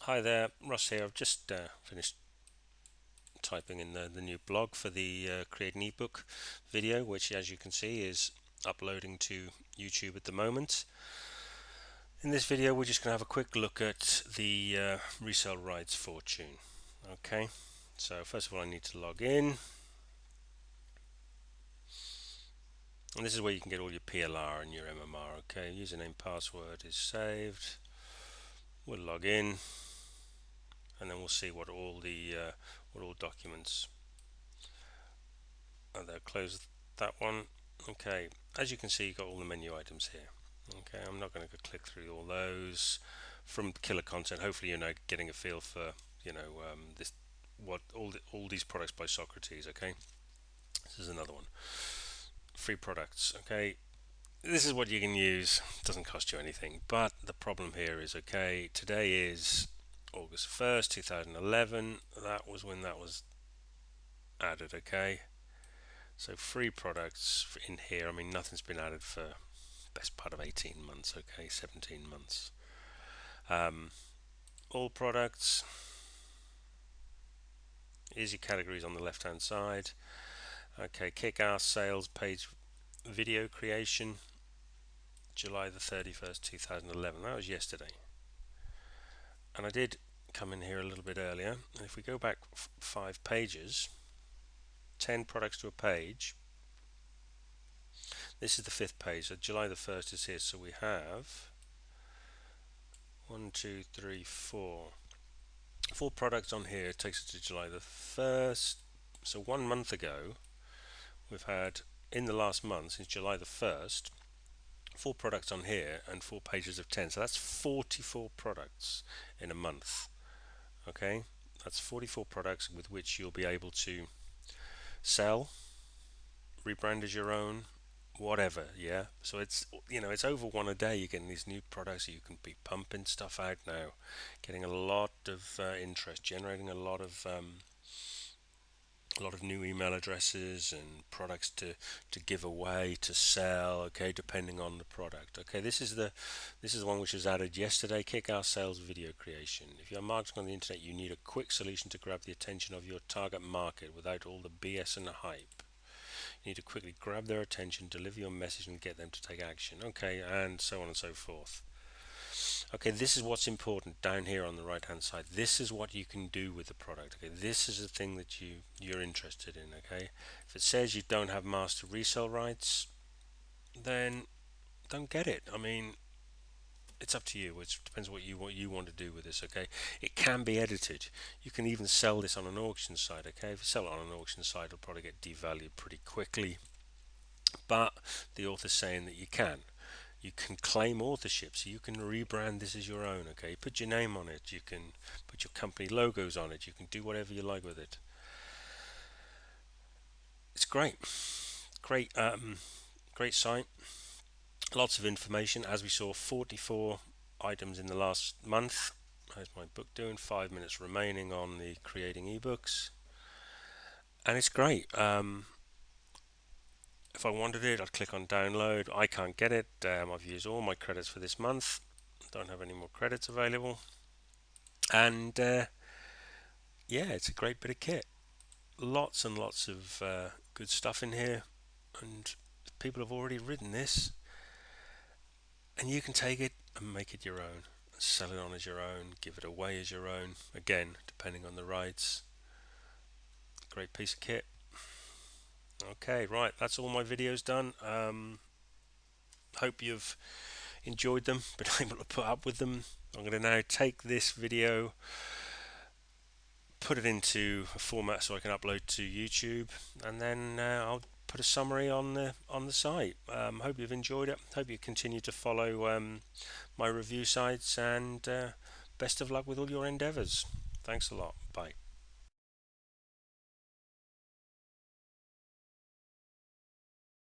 Hi there, Ross here. I've just finished typing in the new blog for the Create an eBook video, which as you can see is uploading to YouTube at the moment. In this video we're just going to have a quick look at the Resell Rights Fortune. Okay, so first of all I need to log in, and this is where you can get all your PLR and your MMR. Okay, username password is saved. We'll log in and then we'll see what all documents are there. Close that one. Okay, as you can see, you've got all the menu items here. Okay, I'm not going to click through all those. From killer content, hopefully you're now getting a feel for this all these products by Socrates. Okay, this is another one. Free products. Okay, this is what you can use. It doesn't cost you anything, but the problem here is, okay, today is August 1st 2011. That was when that was added. Okay, so free products in here, I mean nothing's been added for best part of 18 months. Okay, 17 months. All products, easy categories on the left hand side. Okay, kick-ass sales page video creation, July the 31st 2011. That was yesterday, and I did come in here a little bit earlier, and if we go back 5 pages, 10 products to a page, this is the 5th page, so July the 1st is here, so we have 1, 2, 3, 4 products on here. It takes us to July the 1st, so 1 month ago we've had, in the last month since July the 1st, 4 products on here and 4 pages of 10, so that's 44 products in a month. Okay, that's 44 products with which you'll be able to sell, rebrand as your own, whatever. Yeah, so it's it's over one a day. You're getting these new products, so you can be pumping stuff out now, getting a lot of interest, generating a lot of new email addresses and products to give away, to sell. Okay, depending on the product. Okay, this is the one which was added yesterday. Kick-ass sales video creation. If you're marketing on the internet, you need a quick solution to grab the attention of your target market without all the BS and the hype. You need to quickly grab their attention, deliver your message, and get them to take action. Okay, and so on and so forth. Okay, this is what's important down here on the right hand side. This is what you can do with the product. Okay, this is the thing that you're interested in. Okay, if it says you don't have master resale rights, then don't get it. I mean, it's up to you. It depends what you want to do with this. Okay, it can be edited. You can even sell this on an auction site. Okay, if you sell it on an auction site, it'll probably get devalued pretty quickly, but the author's saying that you can. You can claim authorship, so you can rebrand this as your own. Okay, put your name on it, you can put your company logos on it, you can do whatever you like with it. It's great. Great site, lots of information. As we saw, 44 items in the last month. How's my book doing? 5 minutes remaining on the creating ebooks, and it's great. If I wanted it, I'd click on download. I can't get it. I've used all my credits for this month. Don't have any more credits available. And yeah, it's a great bit of kit. Lots and lots of good stuff in here. And people have already written this. And you can take it and make it your own. Sell it on as your own. Give it away as your own. Again, depending on the rights. Great piece of kit. Okay, right. That's all my videos done. Hope you've enjoyed them, been able to put up with them. I'm going to now take this video, put it into a format so I can upload to YouTube, and then I'll put a summary on the site. Hope you've enjoyed it. Hope you continue to follow my review sites, and best of luck with all your endeavours. Thanks a lot. Bye.